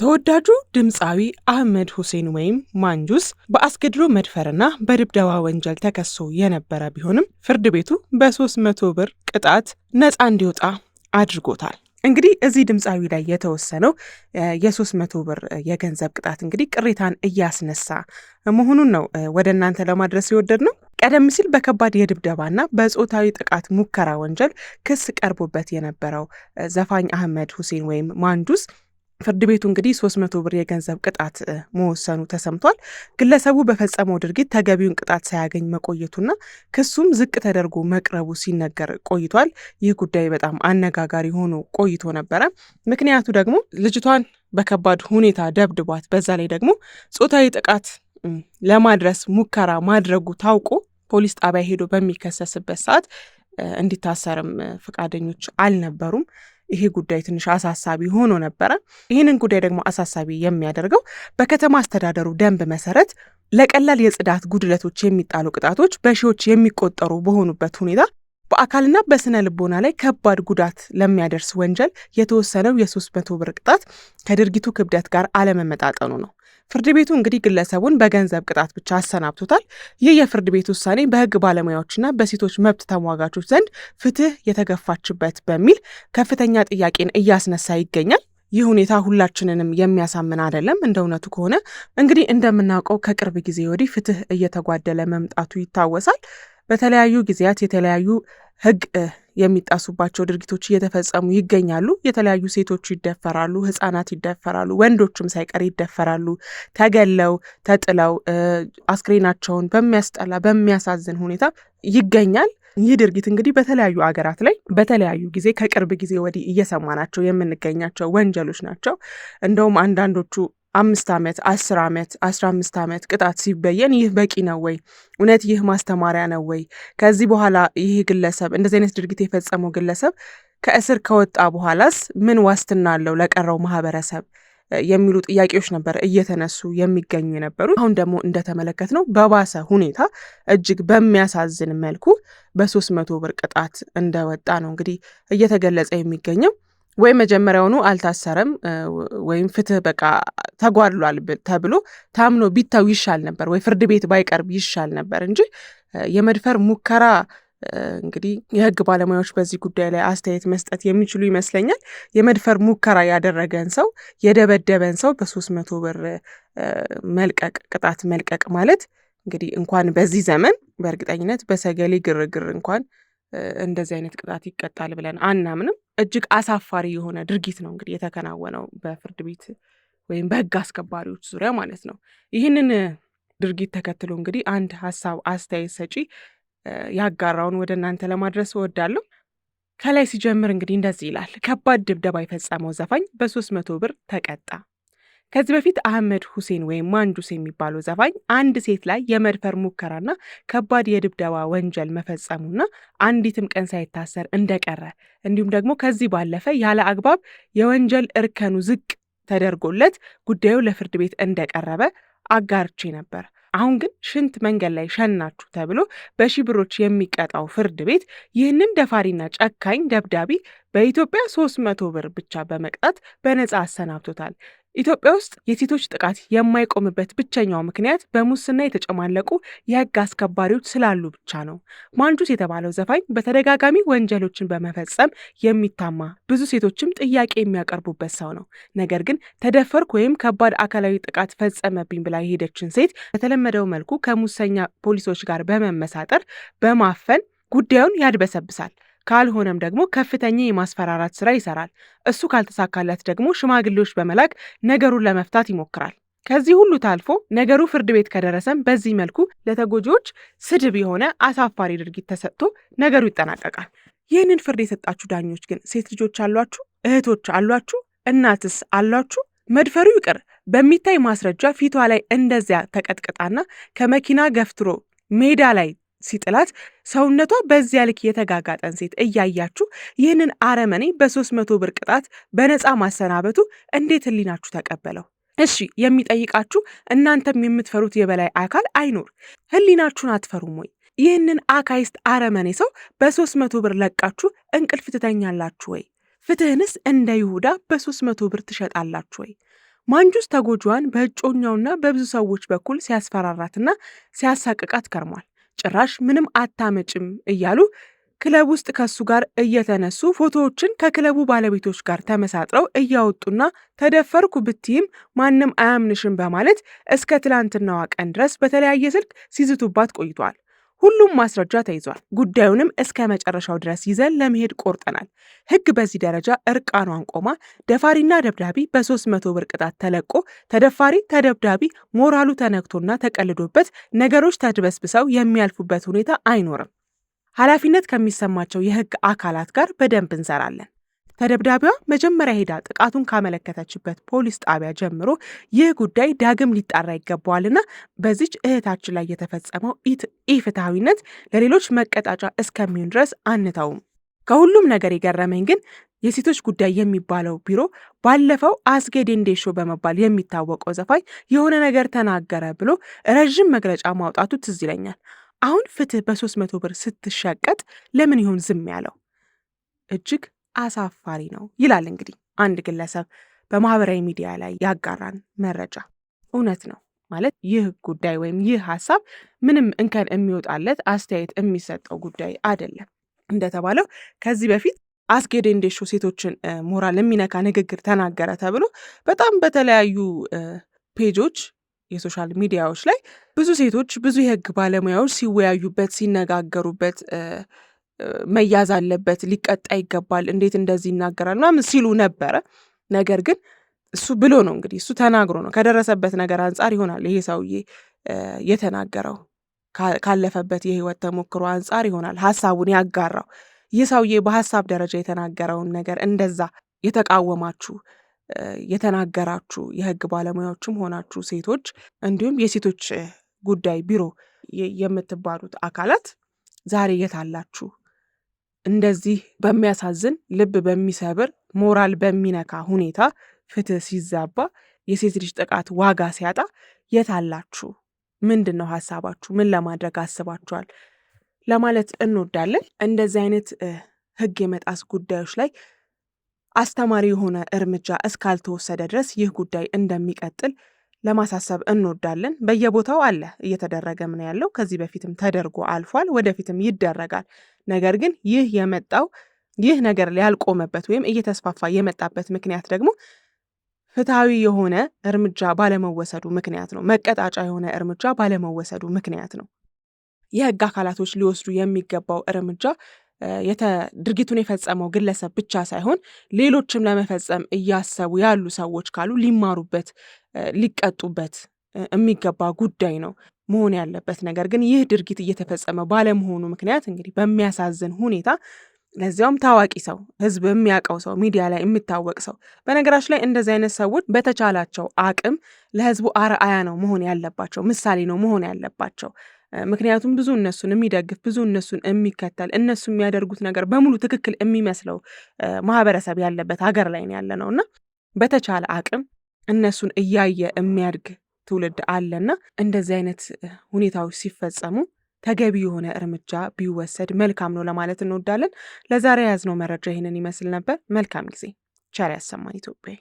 ተወዳጁ ድምፃዊ አህመድ ሁሴን ወይም ማንጁስ በአስገድዶ መድፈርና በድብደባ ወንጀል ተከሶ የነበረ ቢሆንም ፍርድ ቤቱ በ300 ብር ቅጣት ነፃ እንዲወጣ አድርጎታል። እንግዲህ እዚህ ድምፃዊ ላይ የተወሰነው የ300 ብር የገንዘብ ቅጣት እንግዲህ ቅሬታን እያስነሳ መሆኑን ነው ወደ እናንተ ለማድረስ የወደድ ነው። ቀደም ሲል በከባድ የድብደባና በጾታዊ ጥቃት ሙከራ ወንጀል ክስ ቀርቦበት የነበረው ዘፋኝ አህመድ ሁሴን ወይም ማንጁስ ፍርድ ቤቱ እንግዲህ 300 ብር የገንዘብ ቅጣት መወሰኑ ተሰምቷል። ግለሰቡ በፈጸመው ድርጊት ተገቢውን ቅጣት ሳያገኝ መቆየቱና ክሱም ዝቅ ተደርጎ መቅረቡ ሲነገር ቆይቷል። ይህ ጉዳይ በጣም አነጋጋሪ ሆኖ ቆይቶ ነበረ። ምክንያቱ ደግሞ ልጅቷን በከባድ ሁኔታ ደብድቧት፣ በዛ ላይ ደግሞ ጾታዊ ጥቃት ለማድረስ ሙከራ ማድረጉ ታውቆ ፖሊስ ጣቢያ ሄዶ በሚከሰስበት ሰዓት እንዲታሰርም ፈቃደኞች አልነበሩም። ይሄ ጉዳይ ትንሽ አሳሳቢ ሆኖ ነበረ። ይህንን ጉዳይ ደግሞ አሳሳቢ የሚያደርገው በከተማ አስተዳደሩ ደንብ መሰረት ለቀላል የጽዳት ጉድለቶች የሚጣሉ ቅጣቶች በሺዎች የሚቆጠሩ በሆኑበት ሁኔታ በአካልና በስነ ልቦና ላይ ከባድ ጉዳት ለሚያደርስ ወንጀል የተወሰነው የ300 ብር ቅጣት ከድርጊቱ ክብደት ጋር አለመመጣጠኑ ነው። ፍርድ ቤቱ እንግዲህ ግለሰቡን በገንዘብ ቅጣት ብቻ አሰናብቶታል። ይህ የፍርድ ቤት ውሳኔ በሕግ ባለሙያዎችና በሴቶች መብት ተሟጋቾች ዘንድ ፍትህ የተገፋችበት በሚል ከፍተኛ ጥያቄን እያስነሳ ይገኛል። ይህ ሁኔታ ሁላችንንም የሚያሳምን አይደለም። እንደ እውነቱ ከሆነ እንግዲህ እንደምናውቀው ከቅርብ ጊዜ ወዲህ ፍትህ እየተጓደለ መምጣቱ ይታወሳል። በተለያዩ ጊዜያት የተለያዩ ሕግ የሚጣሱባቸው ድርጊቶች እየተፈጸሙ ይገኛሉ። የተለያዩ ሴቶች ይደፈራሉ፣ ህፃናት ይደፈራሉ፣ ወንዶችም ሳይቀር ይደፈራሉ። ተገለው ተጥለው አስክሬናቸውን በሚያስጠላ በሚያሳዝን ሁኔታ ይገኛል። ይህ ድርጊት እንግዲህ በተለያዩ አገራት ላይ በተለያዩ ጊዜ ከቅርብ ጊዜ ወዲህ እየሰማናቸው የምንገኛቸው ወንጀሎች ናቸው። እንደውም አንዳንዶቹ 5 ዓመት 10 ዓመት 15 ዓመት ቅጣት ሲበየን ይህ በቂ ነው ወይ? እውነት ይህ ማስተማሪያ ነው ወይ? ከዚህ በኋላ ይህ ግለሰብ እንደዚህ አይነት ድርጊት የፈጸመው ግለሰብ ከእስር ከወጣ በኋላስ ምን ዋስትና አለው ለቀረው ማህበረሰብ የሚሉ ጥያቄዎች ነበር እየተነሱ የሚገኙ የነበሩ። አሁን ደግሞ እንደተመለከትነው በባሰ ሁኔታ እጅግ በሚያሳዝን መልኩ በ300 ብር ቅጣት እንደወጣ ነው እንግዲህ እየተገለጸ የሚገኘው። ወይ መጀመሪያውኑ አልታሰረም ወይም ፍትህ በቃ ተጓድሏል ተብሎ ታምኖ ቢታው ይሻል ነበር፣ ወይ ፍርድ ቤት ባይቀርብ ይሻል ነበር እንጂ የመድፈር ሙከራ እንግዲህ የህግ ባለሙያዎች በዚህ ጉዳይ ላይ አስተያየት መስጠት የሚችሉ ይመስለኛል። የመድፈር ሙከራ ያደረገን ሰው የደበደበን ሰው በ300 ብር መልቀቅ ቅጣት መልቀቅ ማለት እንግዲህ እንኳን በዚህ ዘመን በእርግጠኝነት በሰገሌ ግርግር እንኳን እንደዚህ አይነት ቅጣት ይቀጣል ብለን አናምንም። እጅግ አሳፋሪ የሆነ ድርጊት ነው እንግዲህ የተከናወነው በፍርድ ቤት ወይም በህግ አስከባሪዎች ዙሪያ ማለት ነው። ይህንን ድርጊት ተከትሎ እንግዲህ አንድ ሀሳብ አስተያየት ሰጪ ያጋራውን ወደ እናንተ ለማድረስ እወዳለሁ። ከላይ ሲጀምር እንግዲህ እንደዚህ ይላል። ከባድ ድብደባ የፈጸመው ዘፋኝ በ300 ብር ተቀጣ። ከዚህ በፊት አህመድ ሁሴን ወይም ማንጁስ የሚባለው ዘፋኝ አንድ ሴት ላይ የመድፈር ሙከራና ከባድ የድብደባ ወንጀል መፈጸሙና አንዲትም ቀን ሳይታሰር እንደቀረ እንዲሁም ደግሞ ከዚህ ባለፈ ያለ አግባብ የወንጀል እርከኑ ዝቅ ተደርጎለት ጉዳዩ ለፍርድ ቤት እንደቀረበ አጋርቼ ነበር። አሁን ግን ሽንት መንገድ ላይ ሸናችሁ ተብሎ በሺህ ብሮች የሚቀጣው ፍርድ ቤት ይህንን ደፋሪና ጨካኝ ደብዳቢ በኢትዮጵያ 300 ብር ብቻ በመቅጣት በነፃ አሰናብቶታል። ኢትዮጵያ ውስጥ የሴቶች ጥቃት የማይቆምበት ብቸኛው ምክንያት በሙስና የተጨማለቁ የህግ አስከባሪዎች ስላሉ ብቻ ነው። ማንጁስ የተባለው ዘፋኝ በተደጋጋሚ ወንጀሎችን በመፈጸም የሚታማ ብዙ ሴቶችም ጥያቄ የሚያቀርቡበት ሰው ነው። ነገር ግን ተደፈርኩ ወይም ከባድ አካላዊ ጥቃት ፈጸመብኝ ብላ የሄደችን ሴት በተለመደው መልኩ ከሙሰኛ ፖሊሶች ጋር በመመሳጠር በማፈን ጉዳዩን ያድበሰብሳል። ካልሆነም ደግሞ ከፍተኛ የማስፈራራት ስራ ይሰራል። እሱ ካልተሳካለት ደግሞ ሽማግሌዎች በመላክ ነገሩን ለመፍታት ይሞክራል። ከዚህ ሁሉ ታልፎ ነገሩ ፍርድ ቤት ከደረሰም በዚህ መልኩ ለተጎጂዎች ስድብ የሆነ አሳፋሪ ድርጊት ተሰጥቶ ነገሩ ይጠናቀቃል። ይህንን ፍርድ የሰጣችሁ ዳኞች ግን ሴት ልጆች አሏችሁ? እህቶች አሏችሁ? እናትስ አሏችሁ? መድፈሩ ይቅር፣ በሚታይ ማስረጃ ፊቷ ላይ እንደዚያ ተቀጥቅጣና ከመኪና ገፍትሮ ሜዳ ላይ ሲጥላት ሰውነቷ በዚያ ልክ የተጋጋጠን ሴት እያያችሁ ይህንን አረመኔ በ300 ብር ቅጣት በነፃ ማሰናበቱ እንዴት ህሊናችሁ ተቀበለው? እሺ የሚጠይቃችሁ እናንተም የምትፈሩት የበላይ አካል አይኖር? ህሊናችሁን አትፈሩም ወይ? ይህንን አካይስት አረመኔ ሰው በ300 ብር ለቃችሁ እንቅልፍ ትተኛላችሁ ወይ? ፍትህንስ እንደ ይሁዳ በ300 ብር ትሸጣላችሁ ወይ? ማንጁስ ተጎጂዋን በእጮኛውና በብዙ ሰዎች በኩል ሲያስፈራራትና ሲያሳቅቃት ከርሟል። ጭራሽ ምንም አታመጭም እያሉ ክለብ ውስጥ ከሱ ጋር እየተነሱ ፎቶዎችን ከክለቡ ባለቤቶች ጋር ተመሳጥረው እያወጡና ተደፈርኩ ብትይም ማንም አያምንሽም በማለት እስከ ትላንትናዋ ቀን ድረስ በተለያየ ስልክ ሲዝቱባት ቆይቷል። ሁሉም ማስረጃ ተይዟል። ጉዳዩንም እስከ መጨረሻው ድረስ ይዘን ለመሄድ ቆርጠናል። ሕግ በዚህ ደረጃ እርቃኗን ቆማ ደፋሪና ደብዳቢ በ300 ብር ቅጣት ተለቆ ተደፋሪ ተደብዳቢ ሞራሉ ተነክቶና ተቀልዶበት ነገሮች ተድበስብሰው የሚያልፉበት ሁኔታ አይኖርም። ኃላፊነት ከሚሰማቸው የሕግ አካላት ጋር በደንብ እንሰራለን። ተደብዳቢዋ መጀመሪያ ሄዳ ጥቃቱን ካመለከተችበት ፖሊስ ጣቢያ ጀምሮ ይህ ጉዳይ ዳግም ሊጣራ ይገባዋልና በዚች እህታችን ላይ የተፈጸመው ኢፍትሐዊነት ለሌሎች መቀጣጫ እስከሚሆን ድረስ አንተውም። ከሁሉም ነገር የገረመኝ ግን የሴቶች ጉዳይ የሚባለው ቢሮ ባለፈው አስጌ ዴንዴሾ በመባል የሚታወቀው ዘፋኝ የሆነ ነገር ተናገረ ብሎ ረዥም መግለጫ ማውጣቱ ትዝ ይለኛል። አሁን ፍትህ በ300 ብር ስትሸቀጥ ለምን ይሆን ዝም ያለው? እጅግ አሳፋሪ ነው ይላል እንግዲህ አንድ ግለሰብ በማህበራዊ ሚዲያ ላይ ያጋራን መረጃ። እውነት ነው ማለት ይህ ጉዳይ ወይም ይህ ሀሳብ ምንም እንከን የሚወጣለት አስተያየት የሚሰጠው ጉዳይ አይደለም። እንደተባለው ከዚህ በፊት አስጌ ዴንዴሾ ሴቶችን ሞራል የሚነካ ንግግር ተናገረ ተብሎ በጣም በተለያዩ ፔጆች የሶሻል ሚዲያዎች ላይ ብዙ ሴቶች ብዙ የህግ ባለሙያዎች ሲወያዩበት ሲነጋገሩበት መያዝ አለበት፣ ሊቀጣ ይገባል፣ እንዴት እንደዚህ ይናገራል ምናምን ሲሉ ነበረ። ነገር ግን እሱ ብሎ ነው እንግዲህ እሱ ተናግሮ ነው ከደረሰበት ነገር አንጻር ይሆናል ይሄ ሰውዬ የተናገረው ካለፈበት የህይወት ተሞክሮ አንጻር ይሆናል ሀሳቡን ያጋራው። ይህ ሰውዬ በሀሳብ ደረጃ የተናገረውን ነገር እንደዛ የተቃወማችሁ የተናገራችሁ የህግ ባለሙያዎችም ሆናችሁ ሴቶች እንዲሁም የሴቶች ጉዳይ ቢሮ የምትባሉት አካላት ዛሬ የታላችሁ? እንደዚህ በሚያሳዝን ልብ በሚሰብር ሞራል በሚነካ ሁኔታ ፍትህ ሲዛባ የሴት ልጅ ጥቃት ዋጋ ሲያጣ የታላችሁ? ምንድን ነው ሀሳባችሁ? ምን ለማድረግ አስባችኋል? ለማለት እንወዳለን። እንደዚህ አይነት ህግ የመጣስ ጉዳዮች ላይ አስተማሪ የሆነ እርምጃ እስካልተወሰደ ድረስ ይህ ጉዳይ እንደሚቀጥል ለማሳሰብ እንወዳለን። በየቦታው አለ፣ እየተደረገም ነው ያለው። ከዚህ በፊትም ተደርጎ አልፏል፣ ወደፊትም ይደረጋል። ነገር ግን ይህ ነገር ያልቆመበት ወይም እየተስፋፋ የመጣበት ምክንያት ደግሞ ፍትሐዊ የሆነ እርምጃ ባለመወሰዱ ምክንያት ነው። መቀጣጫ የሆነ እርምጃ ባለመወሰዱ ምክንያት ነው። የህግ አካላቶች ሊወስዱ የሚገባው እርምጃ ድርጊቱን የፈጸመው ግለሰብ ብቻ ሳይሆን ሌሎችም ለመፈጸም እያሰቡ ያሉ ሰዎች ካሉ ሊማሩበት ሊቀጡበት የሚገባ ጉዳይ ነው መሆን ያለበት። ነገር ግን ይህ ድርጊት እየተፈጸመ ባለመሆኑ ምክንያት እንግዲህ በሚያሳዝን ሁኔታ ለዚያውም ታዋቂ ሰው፣ ህዝብ የሚያውቀው ሰው፣ ሚዲያ ላይ የሚታወቅ ሰው። በነገራችን ላይ እንደዚህ አይነት ሰዎች በተቻላቸው አቅም ለህዝቡ አርአያ ነው መሆን ያለባቸው፣ ምሳሌ ነው መሆን ያለባቸው። ምክንያቱም ብዙ እነሱን የሚደግፍ ብዙ እነሱን የሚከተል እነሱ የሚያደርጉት ነገር በሙሉ ትክክል የሚመስለው ማህበረሰብ ያለበት ሀገር ላይ ያለ ነው እና በተቻለ አቅም እነሱን እያየ የሚያድግ ትውልድ አለና እንደዚህ አይነት ሁኔታዎች ሲፈጸሙ ተገቢ የሆነ እርምጃ ቢወሰድ መልካም ነው ለማለት እንወዳለን። ለዛሬ የያዝነው መረጃ ይህንን ይመስል ነበር። መልካም ጊዜ። ቸር ያሰማን ኢትዮጵያ።